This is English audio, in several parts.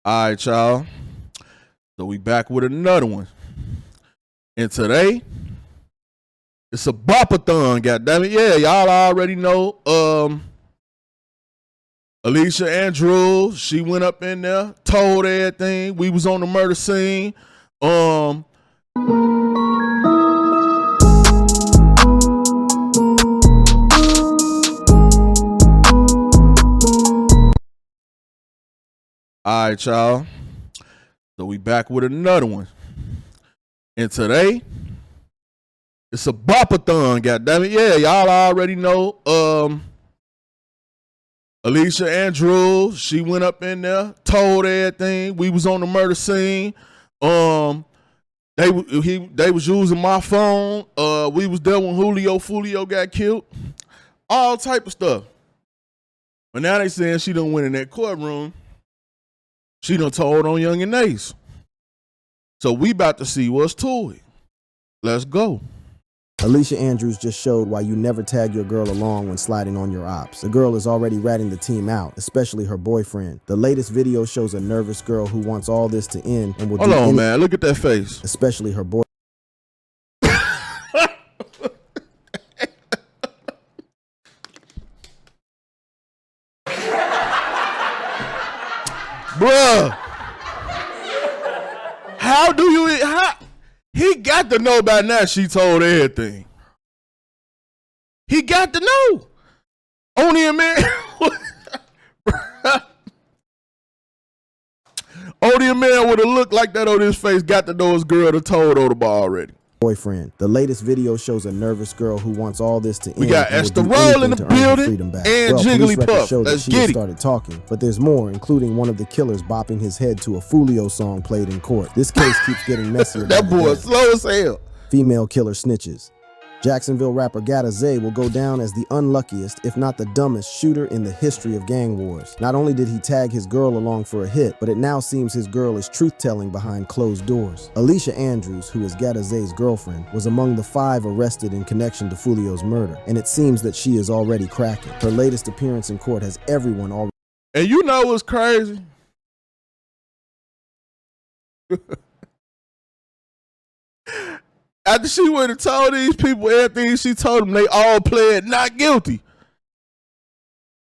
All right, y'all. So we back with another one. And today, it's a bopathon, goddammit. Yeah, y'all already know. Alicia Andrews, she went up in there, told everything. We was on the murder scene. All right, y'all. So we back with another one. And today, it's a bopathon, goddammit. Yeah, y'all already know. Alicia Andrews, she went up in there, told everything. We was on the murder scene. They was using my phone. We was there when Julio Foolio got killed. All type of stuff. But now they saying she done went in that courtroom. She done told on Yungeen Ace. So we about to see what's to it. Let's go. Alicia Andrews just showed why you never tag your girl along when sliding on your ops. The girl is already ratting the team out, especially her boyfriend. The latest video shows a nervous girl who wants all this to end and will Hold on, man. Look at that face. Especially her boy. Bruh. How do you... He got to know by now she told everything. He got to know. Only a man... Only a man with a look like that on his face got to know his girl to told on him already. Boyfriend. The latest video shows a nervous girl who wants all this to end. We got Esther Roll in the building and Jigglypuff. Let's get it. Started talking, but there's more, including one of the killers bopping his head to a Foolio song played in court. This case keeps getting messier. That boy slow as hell. Female killer snitches. Jacksonville rapper Gatta Zay will go down as the unluckiest, if not the dumbest, shooter in the history of gang wars. Not only did he tag his girl along for a hit, but it now seems his girl is truth-telling behind closed doors. Alicia Andrews, who is Gatta Zay's girlfriend, was among the 5 arrested in connection to Foolio's murder, and it seems that she is already cracking. Her latest appearance in court has everyone already... And you know what's crazy? After she went and told these people everything she told them, they all pled not guilty.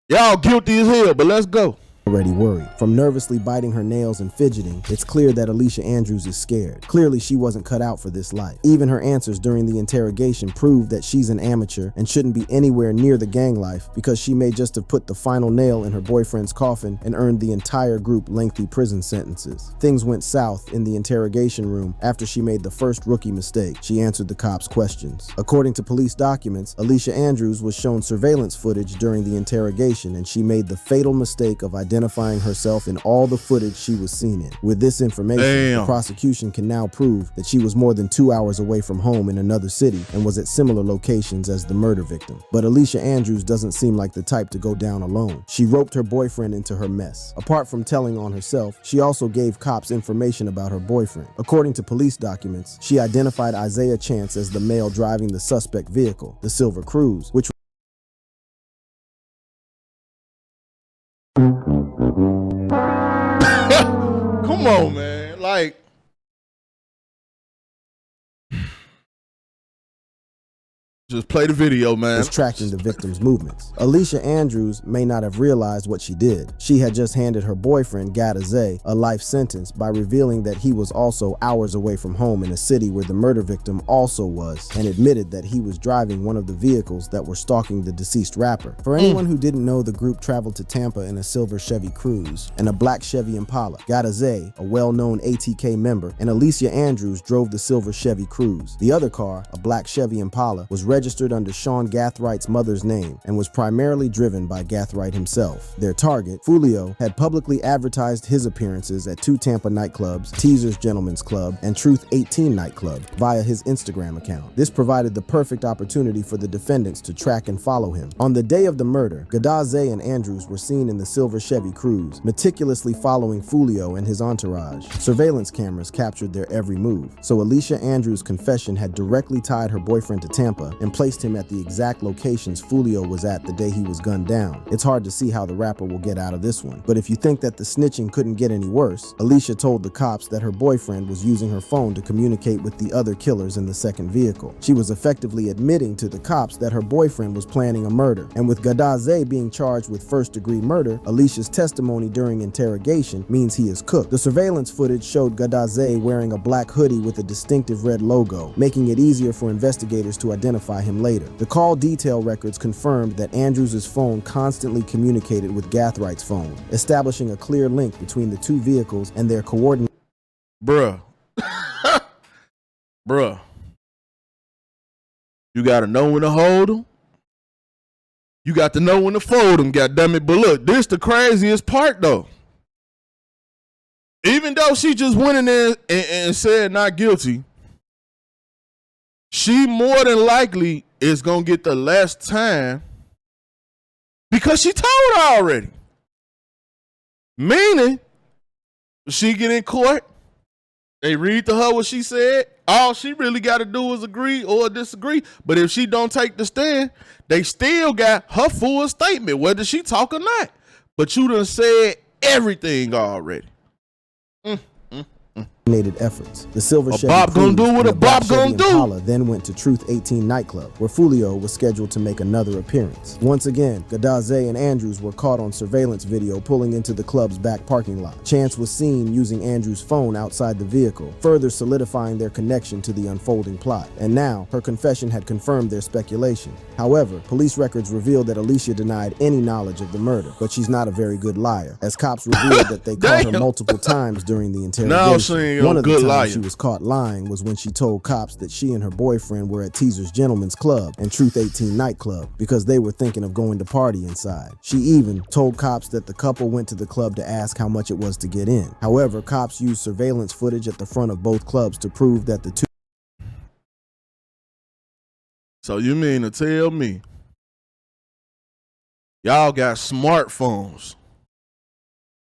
Y'all guilty as hell, but let's go. Already worried. From nervously biting her nails and fidgeting, it's clear that Alicia Andrews is scared. Clearly, she wasn't cut out for this life. Even her answers during the interrogation prove that she's an amateur and shouldn't be anywhere near the gang life because she may just have put the final nail in her boyfriend's coffin and earned the entire group lengthy prison sentences. Things went south in the interrogation room after she made the first rookie mistake. She answered the cops' questions. According to police documents, Alicia Andrews was shown surveillance footage during the interrogation, and she made the fatal mistake of identifying herself in all the footage she was seen in. With this information, the prosecution can now prove that she was more than 2 hours away from home in another city and was at similar locations as the murder victim. But Alicia Andrews doesn't seem like the type to go down alone. She roped her boyfriend into her mess. Apart from telling on herself, she also gave cops information about her boyfriend. According to police documents, she identified Isaiah Chance as the male driving the suspect vehicle, the Silver Cruise, which Come on, man. Like, just play the video, man. was tracking the victim's movements. Alicia Andrews may not have realized what she did. She had just handed her boyfriend, Gatta Zay, a life sentence by revealing that he was also hours away from home in a city where the murder victim also was, and admitted that he was driving one of the vehicles that were stalking the deceased rapper. For anyone who didn't know, the group traveled to Tampa in a silver Chevy Cruze and a black Chevy Impala. Gatta Zay, a well-known ATK member, and Alicia Andrews drove the silver Chevy Cruze. The other car, a black Chevy Impala, was registered under Sean Gathwright's mother's name and was primarily driven by Gathwright himself. Their target, Foolio, had publicly advertised his appearances at 2 Tampa nightclubs, Teaser's Gentlemen's Club and Truth 18 nightclub, via his Instagram account. This provided the perfect opportunity for the defendants to track and follow him. On the day of the murder, Gatta Zay and Andrews were seen in the silver Chevy Cruze, meticulously following Foolio and his entourage. Surveillance cameras captured their every move, so Alicia Andrews' confession had directly tied her boyfriend to Tampa and and placed him at the exact locations Foolio was at the day he was gunned down. It's hard to see how the rapper will get out of this one. But if you think that the snitching couldn't get any worse, Alicia told the cops that her boyfriend was using her phone to communicate with the other killers in the second vehicle. She was effectively admitting to the cops that her boyfriend was planning a murder. And with Gadaze being charged with first-degree murder, Alicia's testimony during interrogation means he is cooked. The surveillance footage showed Gadaze wearing a black hoodie with a distinctive red logo, making it easier for investigators to identify him later. The call detail records confirmed that Andrews' phone constantly communicated with Gathrights' phone, establishing a clear link between the two vehicles and their coordinates. Bruh. Bruh. You gotta know when to hold them. You got to know when to fold them, goddammit. But look, this the craziest part though. Even though she just went in there and said not guilty, she more than likely is gonna get the less time because she told already. Meaning, she get in court, they read to her what she said. All she really got to do is agree or disagree. But if she don't take the stand, they still got her full statement, whether she talk or not. But you done said everything already. Efforts. The silver Chevy Bob gonna do what a Bob gonna do. Impala then went to Truth 18 nightclub, where Foolio was scheduled to make another appearance. Once again, Gadaze and Andrews were caught on surveillance video pulling into the club's back parking lot. Chance was seen using Andrews' phone outside the vehicle, further solidifying their connection to the unfolding plot. And now, her confession had confirmed their speculation. However, police records revealed that Alicia denied any knowledge of the murder, but she's not a very good liar, as cops revealed that they caught her multiple times during the interrogation. One of the times she was caught lying was when she told cops that she and her boyfriend were at Teaser's Gentleman's Club and Truth 18 nightclub because they were thinking of going to party inside. She even told cops that the couple went to the club to ask how much it was to get in. However, cops used surveillance footage at the front of both clubs to prove that the two. So you mean to tell me y'all got smartphones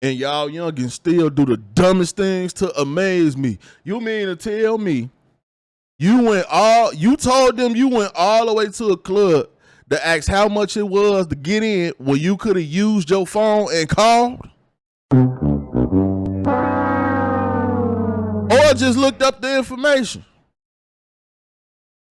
and y'all youngins still do the dumbest things to amaze me? You mean to tell me you told them you went all the way to a club to ask how much it was to get in when you could have used your phone and called? Or just looked up the information?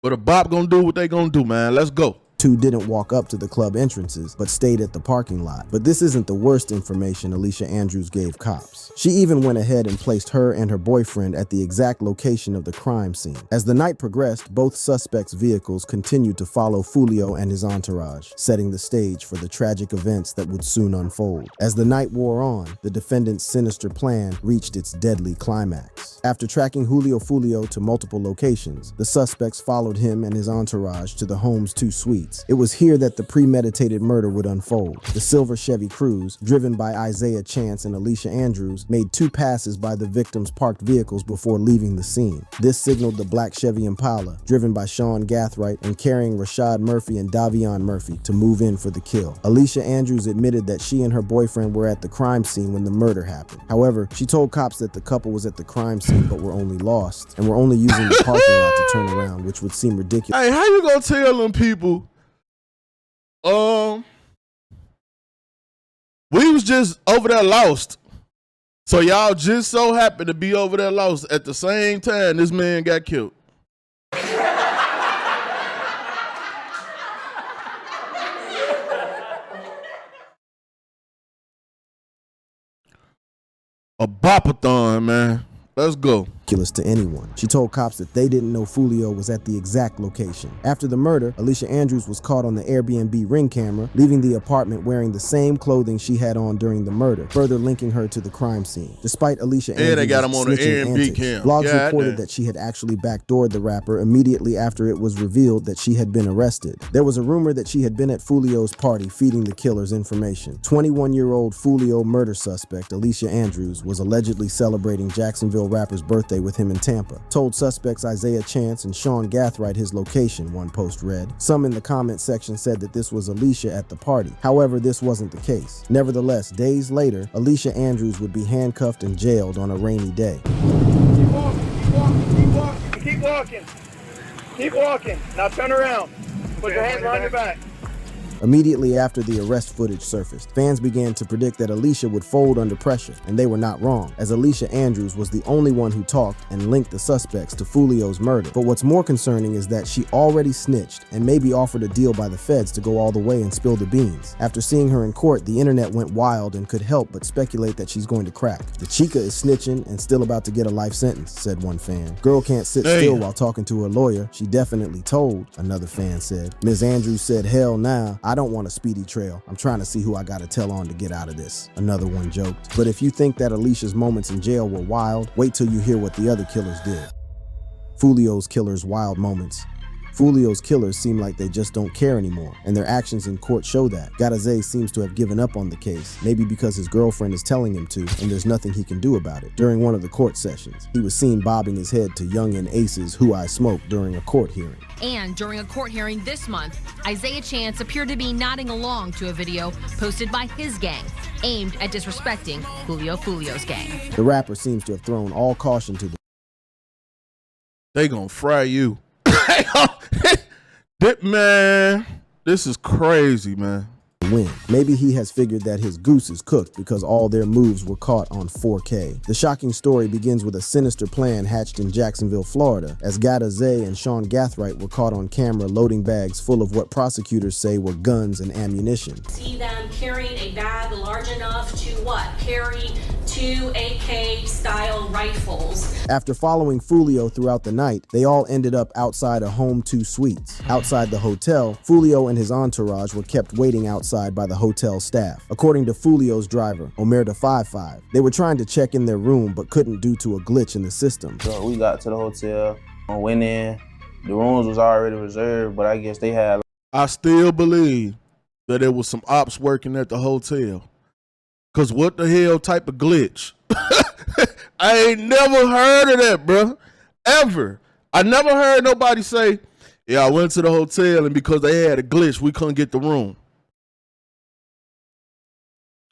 But a bop gonna do what they gonna do, man. Let's go. Two didn't walk up to the club entrances, but stayed at the parking lot. But this isn't the worst information Alicia Andrews gave cops. She even went ahead and placed her and her boyfriend at the exact location of the crime scene. As the night progressed, both suspects' vehicles continued to follow Foolio and his entourage, setting the stage for the tragic events that would soon unfold. As the night wore on, the defendant's sinister plan reached its deadly climax. After tracking Julio Foolio to multiple locations, the suspects followed him and his entourage to the home's 2 suites. It was here that the premeditated murder would unfold. The silver Chevy Cruze, driven by Isaiah Chance and Alicia Andrews, made 2 passes by the victims' parked vehicles before leaving the scene. This signaled the black Chevy Impala, driven by Sean Gathright and carrying Rashad Murphy and Davion Murphy, to move in for the kill. Alicia Andrews admitted that she and her boyfriend were at the crime scene when the murder happened. However, she told cops that the couple was at the crime scene but were only lost and were only using the parking lot to turn around, which would seem ridiculous. Hey, how you gonna tell them people we was just over there lost, so y'all just so happened to be over there lost at the same time this man got killed? A bopathon, man. Let's go. To anyone. She told cops that they didn't know Foolio was at the exact location. After the murder, Alicia Andrews was caught on the Airbnb Ring camera, leaving the apartment wearing the same clothing she had on during the murder, further linking her to the crime scene. Despite Alicia Andrews' they got him on the Airbnb cam. Blogs reported that she had actually backdoored the rapper immediately after it was revealed that she had been arrested. There was a rumor that she had been at Foolio's party feeding the killers information. 21-year-old Foolio murder suspect Alicia Andrews was allegedly celebrating Jacksonville rapper's birthday with him in Tampa. Told suspects Isaiah Chance and Sean Gathright his location, one post read. Some in the comment section said that this was Alicia at the party. However, this wasn't the case. Nevertheless, days later, Alicia Andrews would be handcuffed and jailed on a rainy day. Keep walking. Keep walking. Keep walking. Now turn around. Put your hands behind your back. Immediately after the arrest footage surfaced, fans began to predict that Alicia would fold under pressure, and they were not wrong, as Alicia Andrews was the only one who talked and linked the suspects to Foolio's murder. But what's more concerning is that she already snitched and maybe offered a deal by the feds to go all the way and spill the beans. After seeing her in court, the internet went wild and could help but speculate that she's going to crack. The chica is snitching and still about to get a life sentence, said one fan. Girl can't sit still while talking to her lawyer. She definitely told, another fan said. Ms. Andrews said, hell nah, I don't want a speedy trail. I'm trying to see who I gotta tell on to get out of this. Another one joked. But if you think that Alicia's moments in jail were wild, wait till you hear what the other killers did. Foolio's killers' wild moments. Foolio's killers seem like they just don't care anymore, and their actions in court show that. Gadazé seems to have given up on the case, maybe because his girlfriend is telling him to, and there's nothing he can do about it. During one of the court sessions, he was seen bobbing his head to Yungeen Ace's Who I Smoke during a court hearing. And during a court hearing this month, Isaiah Chance appeared to be nodding along to a video posted by his gang, aimed at disrespecting Julio Foolio's gang. The rapper seems to have thrown all caution to the They gonna fry you. Man, this is crazy, man. win. Maybe he has figured that his goose is cooked because all their moves were caught on 4K. The shocking story begins with a sinister plan hatched in Jacksonville, Florida, as Gadazé and Sean Gathright were caught on camera loading bags full of what prosecutors say were guns and ammunition. See them carrying a bag large enough to what? Carry 2 AK-style rifles. After following Foolio throughout the night, they all ended up outside a Home 2 Suites. Outside the hotel, Foolio and his entourage were kept waiting outside by the hotel staff. According to Foolio's driver, Omerta 55, they were trying to check in their room but couldn't due to a glitch in the system. So we got to the hotel, went in, the rooms was already reserved, but I guess they had... I still believe that there was some ops working at the hotel. Cause what the hell type of glitch? I ain't never heard of that, bro. Ever. I never heard nobody say, yeah, I went to the hotel and because they had a glitch, we couldn't get the room.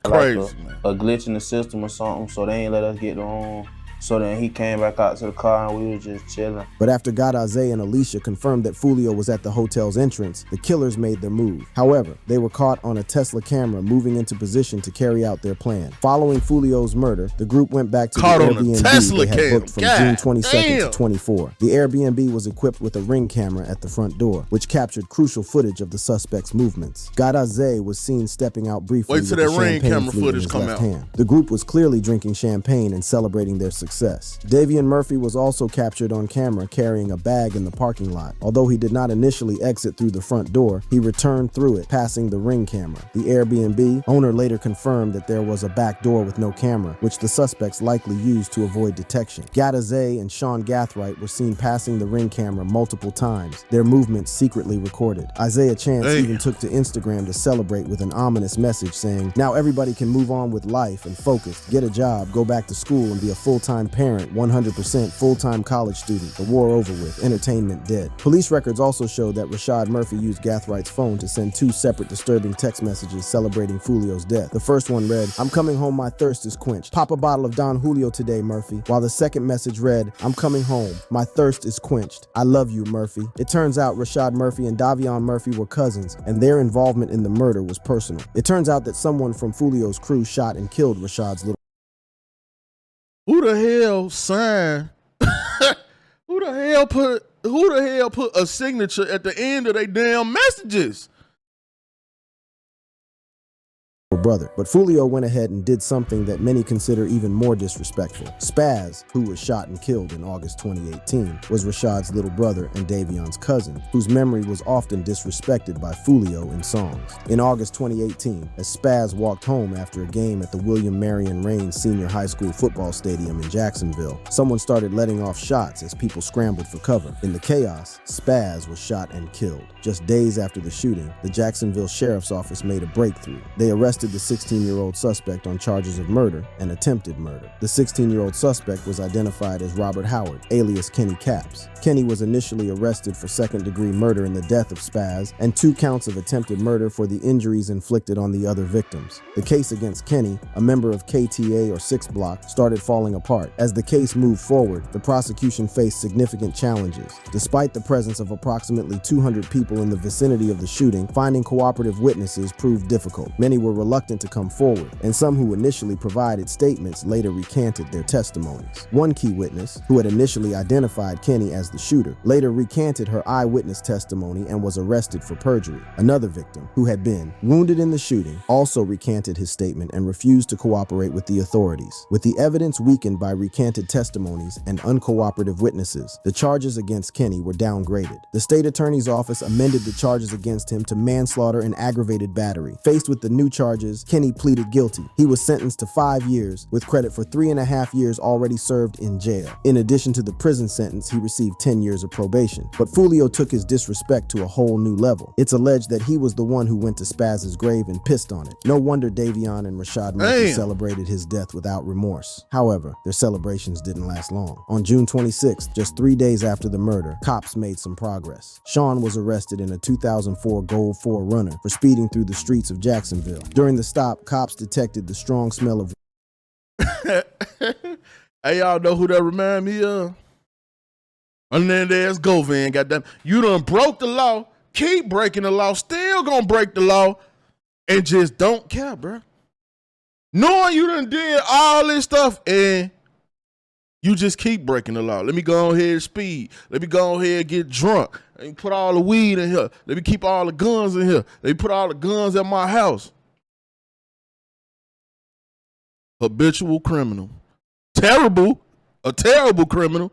Crazy, man. A glitch in the system or something, so they ain't let us get the room. So then he came back out to the car and we was just chilling. But after Gadazé and Alicia confirmed that Foolio was at the hotel's entrance, the killers made their move. However, they were caught on a Tesla camera moving into position to carry out their plan. Following Foolio's murder, the group went back to Caught the on a Airbnb Tesla they had cam. booked from God June 22nd damn. to 24. The Airbnb was equipped with a Ring camera at the front door, which captured crucial footage of the suspect's movements. Gadazé was seen stepping out briefly Wait with till the that Ring champagne camera flute in footage his come left out. hand. The group was clearly drinking champagne and celebrating their success. Davian Murphy was also captured on camera carrying a bag in the parking lot. Although he did not initially exit through the front door, he returned through it, passing the Ring camera. The Airbnb owner later confirmed that there was a back door with no camera, which the suspects likely used to avoid detection. Gadazé and Sean Gathright were seen passing the Ring camera multiple times, their movements secretly recorded. Isaiah Chance even took to Instagram to celebrate with an ominous message saying, "Now everybody can move on with life and focus, get a job, go back to school and be a full-time parent, 100% full-time college student, the war over with, entertainment dead." Police records also show that Rashad Murphy used Gathright's phone to send 2 separate disturbing text messages celebrating Foolio's death. The first one read, "I'm coming home, my thirst is quenched. Pop a bottle of Don Julio today, Murphy." While the second message read, "I'm coming home, my thirst is quenched. I love you, Murphy." It turns out Rashad Murphy and Davion Murphy were cousins, and their involvement in the murder was personal. It turns out that someone from Foolio's crew shot and killed Rashad's little Who the hell signed? Who the hell put a signature at the end of their damn messages? brother. But Foolio went ahead and did something that many consider even more disrespectful. Spaz, who was shot and killed in August 2018, was Rashad's little brother and Davion's cousin, whose memory was often disrespected by Foolio in songs. In August 2018, as Spaz walked home after a game at the William Marion Rains Senior High School football stadium in Jacksonville, someone started letting off shots as people scrambled for cover. In the chaos, Spaz was shot and killed. Just days after the shooting, the Jacksonville Sheriff's Office made a breakthrough. They arrested arrested the 16-year-old suspect on charges of murder and attempted murder. The 16-year-old suspect was identified as Robert Howard, alias Kenny Capps. Kenny was initially arrested for second-degree murder in the death of Spaz and 2 counts of attempted murder for the injuries inflicted on the other victims. The case against Kenny, a member of KTA or 6 Block, started falling apart. As the case moved forward, the prosecution faced significant challenges. Despite the presence of approximately 200 people in the vicinity of the shooting, finding cooperative witnesses proved difficult. Many were reluctant to come forward, and some who initially provided statements later recanted their testimonies. One key witness, who had initially identified Kenny as the shooter, later recanted her eyewitness testimony and was arrested for perjury. Another victim, who had been wounded in the shooting, also recanted his statement and refused to cooperate with the authorities. With the evidence weakened by recanted testimonies and uncooperative witnesses, the charges against Kenny were downgraded. The state attorney's office amended the charges against him to manslaughter and aggravated battery. Faced with the new charges, Kenny pleaded guilty. He was sentenced to 5 years, with credit for 3.5 years already served in jail. In addition to the prison sentence, he received 10 years of probation. But Foolio took his disrespect to a whole new level. It's alleged that he was the one who went to Spaz's grave and pissed on it. No wonder Davion and Rashad Murphy celebrated his death without remorse. However, their celebrations didn't last long. On June 26th, just 3 days after the murder, cops made some progress. Sean was arrested in a 2004 Gold 4Runner for speeding through the streets of Jacksonville. During the stop, cops detected the strong smell of Hey, y'all know who that remind me of? And then there's Govan, goddamn. You done broke the law, keep breaking the law, still gonna break the law, and just don't care, bro. Knowing you done did all this stuff and you just keep breaking the law. Let me go ahead and speed. Let me go ahead and get drunk. Let me put all the weed in here. Let me keep all the guns in here. Let me put all the guns at my house. Habitual criminal. Terrible, a terrible criminal,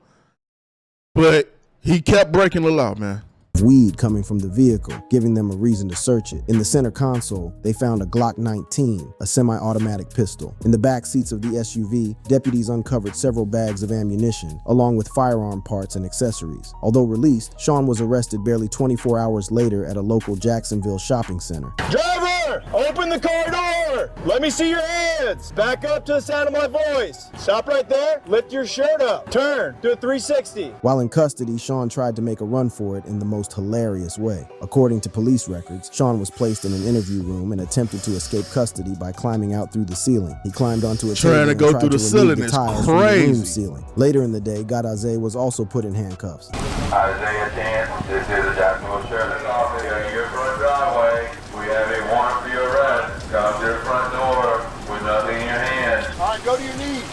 but he kept breaking the law, man. Weed coming from the vehicle, giving them a reason to search it. In the center console, they found a Glock 19, a semi-automatic pistol. In the back seats of the SUV, deputies uncovered several bags of ammunition, along with firearm parts and accessories. Although released, Sean was arrested barely 24 hours later at a local Jacksonville shopping center. Driver, open the car door. Let me see your hands. Back up to the sound of my voice. Stop right there. Lift your shirt up. Turn. Do a 360. While in custody, Sean tried to make a run for it in the most hilarious way. According to police records, Sean was placed in an interview room and attempted to escape custody by climbing out through the ceiling. He climbed onto a trying to go through the ceiling is crazy. Ceiling. Later in the day, Gadaze was also put in handcuffs. Isaiah Chance, this is the Jacksonville Sheriff's Office. In your front driveway, we have a warrant for your arrest. Come to your front door with nothing in your hand. All right, go to your knees.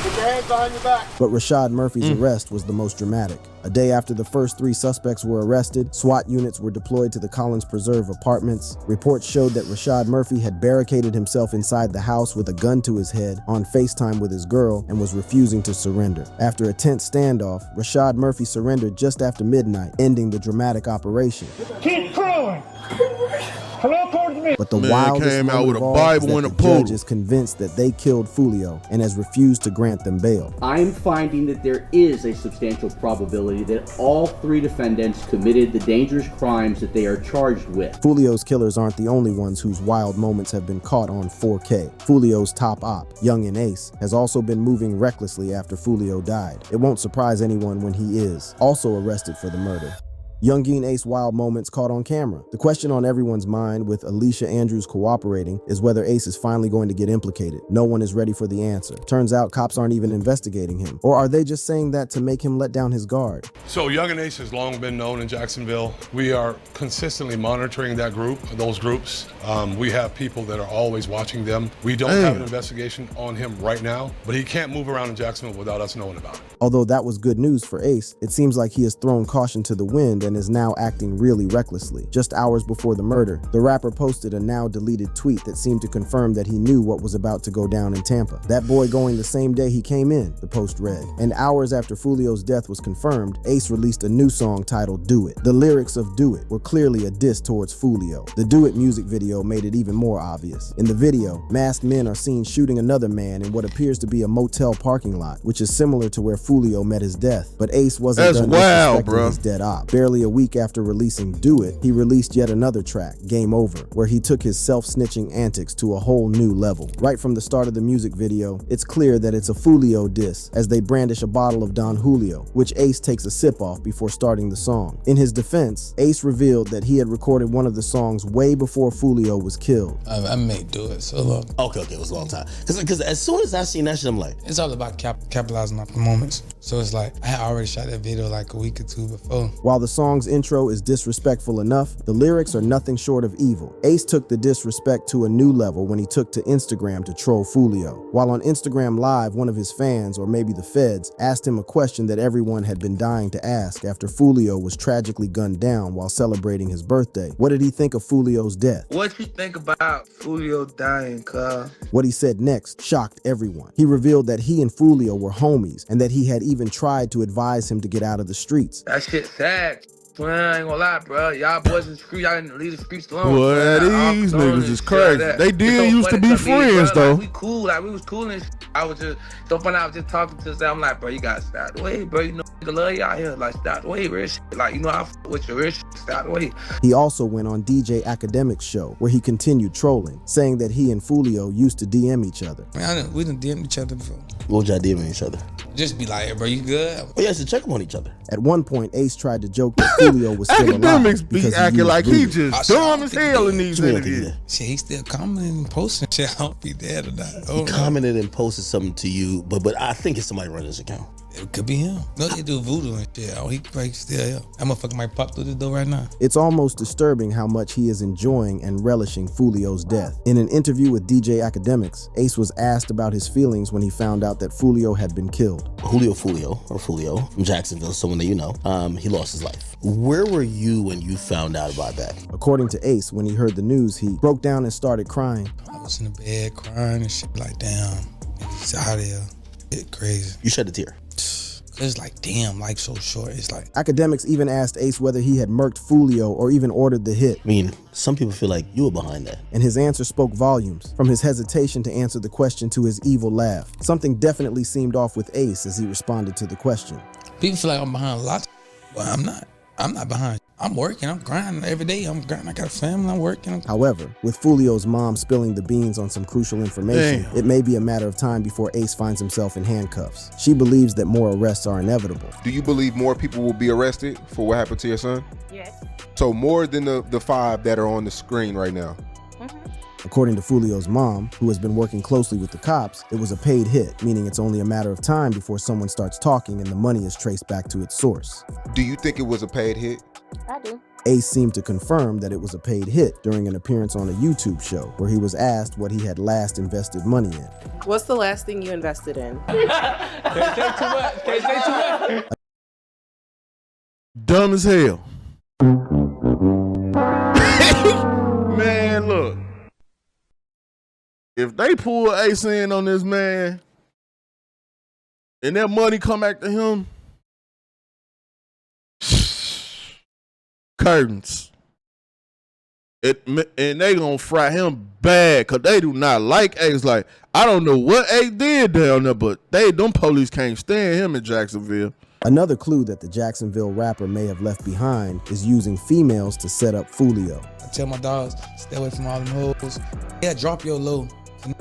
Put your hands behind your back. But Rashad Murphy's arrest was the most dramatic. A day after the first 3 suspects were arrested, SWAT units were deployed to the Collins Preserve apartments. Reports showed that Rashad Murphy had barricaded himself inside the house with a gun to his head on FaceTime with his girl and was refusing to surrender. After a tense standoff, Rashad Murphy surrendered just after midnight, ending the dramatic operation. Keep crawling. Hello, towards me. But the Man wildest came out with a moment of all Bible is and that a the poodle. judge is convinced that they killed Foolio and has refused to grant them bail. I'm finding that there is a substantial probability that all 3 defendants committed the dangerous crimes that they are charged with. Foolio's killers aren't the only ones whose wild moments have been caught on 4K. Foolio's top op, Yungeen Ace, has also been moving recklessly after Foolio died. It won't surprise anyone when he is also arrested for the murder. Yungeen Ace wild moments caught on camera. The question on everyone's mind, with Alicia Andrews cooperating, is whether Ace is finally going to get implicated. No one is ready for the answer. Turns out cops aren't even investigating him. Or are they just saying that to make him let down his guard? So Yungeen Ace has long been known in Jacksonville. We are consistently monitoring those groups. We have people that are always watching them. We don't have an investigation on him right now, but he can't move around in Jacksonville without us knowing about it. Although that was good news for Ace, it seems like he has thrown caution to the wind and is now acting really recklessly. Just hours before the murder, the rapper posted a now deleted tweet that seemed to confirm that he knew what was about to go down in Tampa. That boy going the same day he came in, the post read. And hours after Foolio's death was confirmed, Ace released a new song titled Do It. The lyrics of Do It were clearly a diss towards Foolio. The Do It music video made it even more obvious. In the video, masked men are seen shooting another man in what appears to be a motel parking lot, which is similar to where Foolio met his death. But Ace wasn't done disrespecting his dead op. Barely Barely a week after releasing Do It, he released yet another track, Game Over, where he took his self-snitching antics to a whole new level. Right from the start of the music video, it's clear that it's a Foolio diss as they brandish a bottle of Don Julio, which Ace takes a sip off before starting the song. In his defense, Ace revealed that he had recorded one of the songs way before Foolio was killed. I made Do It so long. Okay, it was a long time. Because as soon as I seen that shit, I'm like, it's all about capitalizing off the moments. So it's like, I had already shot that video like a week or two before. While the song's intro is disrespectful enough, the lyrics are nothing short of evil. Ace took the disrespect to a new level when he took to Instagram to troll Foolio. While on Instagram Live, one of his fans, or maybe the feds, asked him a question that everyone had been dying to ask after Foolio was tragically gunned down while celebrating his birthday. What did he think of Foolio's death? What you think about Foolio dying, cuz? What he said next shocked everyone. He revealed that he and Foolio were homies and that he had even tried to advise him to get out of the streets. That shit sad. Man, I ain't gonna lie, bro. Y'all boys in the street, y'all didn't leave the streets alone. Boy, these niggas is crazy. They did used to be friends, though. Like, we cool, like we was cool and shit. I was just, so funny, I was just talking to them. I'm like, bro, you gotta stay out the way, bro. You know, nigga love you out here. Like, stay out the way, real shit. Like, you know, I f with your real shit, stay out the way. He also went on DJ Academic's show, where he continued trolling, saying that he and Foolio used to DM each other. Man, we done DM each other before. what would y'all DM each other? Just be like, hey, bro, you good? Oh, yeah, to check on each other. At one point, Ace tried to joke that Foolio was still Academics alive be because acting like he voodoo. just dumb as hell in these interviews. Shit, he still commenting and posting shit. I don't be dead or not. He commented and posted something to you, but I think it's somebody running his account. It could be him. No, they do voodoo and shit. Oh, he probably still here. That motherfucker might pop through the door right now. It's almost disturbing how much he is enjoying and relishing Foolio's death. In an interview with DJ Academics, Ace was asked about his feelings when he found out that Foolio had been killed. Julio Foolio from Jacksonville, someone that you know, he lost his life. Where were you when you found out about that? According to Ace, when he heard the news, he broke down and started crying. I was in the bed crying and shit like, damn, he's out of here. It's crazy. You shed a tear. It's like, damn, life's so short. It's like... Academics even asked Ace whether he had murked Foolio or even ordered the hit. I mean, some people feel like you were behind that. And his answer spoke volumes, from his hesitation to answer the question to his evil laugh. Something definitely seemed off with Ace as he responded to the question. People feel like I'm behind a lot, but I'm not. I'm not behind. I'm working, I'm grinding every day. I'm grinding, I got a family, I'm working. However, with Foolio's mom spilling the beans on some crucial information, it may be a matter of time before Ace finds himself in handcuffs. She believes that more arrests are inevitable. Do you believe more people will be arrested for what happened to your son? Yes. So more than the 5 that are on the screen right now? According to Foolio's mom, who has been working closely with the cops, it was a paid hit, meaning it's only a matter of time before someone starts talking and the money is traced back to its source. Do you think it was a paid hit? I do. Ace seemed to confirm that it was a paid hit during an appearance on a YouTube show where he was asked what he had last invested money in. What's the last thing you invested in? Can't say too much. Can't say too much. Dumb as hell. Man, look. If they pull Ace in on this man and that money come back to him, curtains. And they gonna fry him bad because they do not like Ace. Like, I don't know what Ace did down there, but them police can't stand him in Jacksonville. Another clue that the Jacksonville rapper may have left behind is using females to set up Foolio. I tell my dogs, stay away from all them hoes. Yeah, drop your low. And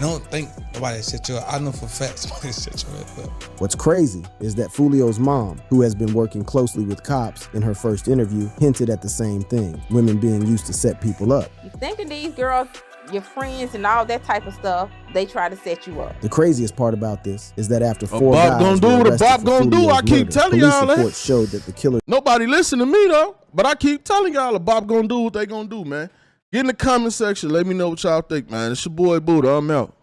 don't think nobody set you up. I know for a fact somebody set you up. What's crazy is that Foolio's mom, who has been working closely with cops in her first interview, hinted at the same thing, women being used to set people up. You thinking these girls, your friends and all that type of stuff, they try to set you up. The craziest part about this is that after 4 Bob guys gonna were do what a arrested Bob for gonna do. Foolio's I keep murder, telling police y'all that. reports showed that the killer... Nobody listen to me though, but I keep telling y'all a Bob gonna do what they gonna do, man. Get in the comment section. Let me know what y'all think, man. It's your boy Buddha. I'm out.